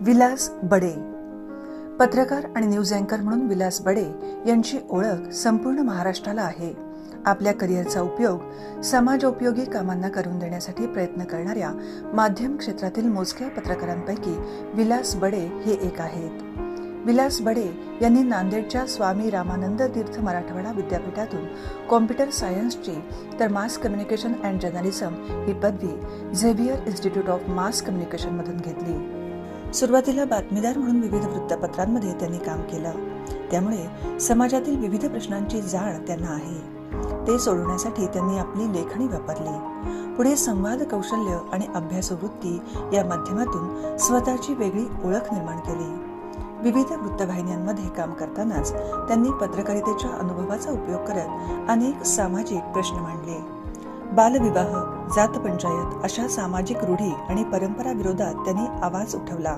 विलास बडे. पत्रकार आणि न्यूज अँकर म्हणून विलास बडे यांची ओळख संपूर्ण महाराष्ट्राला आहे. आपल्या करिअरचा उपयोग समाजोपयोगी कामांना करून देण्यासाठी प्रयत्न करणाऱ्या माध्यम क्षेत्रातील मोजक्या पत्रकारांपैकी विलास बडे हे एक आहेत. विलास बडे यांनी नांदेडच्या स्वामी रामानंद तीर्थ मराठवाडा विद्यापीठातून कॉम्प्युटर सायन्सची तर मास कम्युनिकेशन अँड जर्नलिझम ही पदवी झेवियर इन्स्टिट्यूट ऑफ मास कम्युनिकेशनमधून घेतली. सुरुवातीला बातमीदार म्हणून विविध वृत्तपत्रांमध्ये त्यांनी काम केलं. त्यामुळे समाजातील विविध प्रश्नांची जाण त्यांना आहे. ते सोडवण्यासाठी त्यांनी आपली लेखणी वापरली. पुढे संवाद कौशल्य आणि अभ्यासवृत्ती या माध्यमातून स्वतःची वेगळी ओळख निर्माण केली. विविध वृत्तवाहिन्यांमध्ये काम करतानाच त्यांनी पत्रकारितेच्या अनुभवाचा उपयोग करत अनेक सामाजिक प्रश्न मांडले. बालविवाह, जात पंचायत अशा सामाजिक रूढी आणि परंपरा विरोधात त्यांनी आवाज उठवला.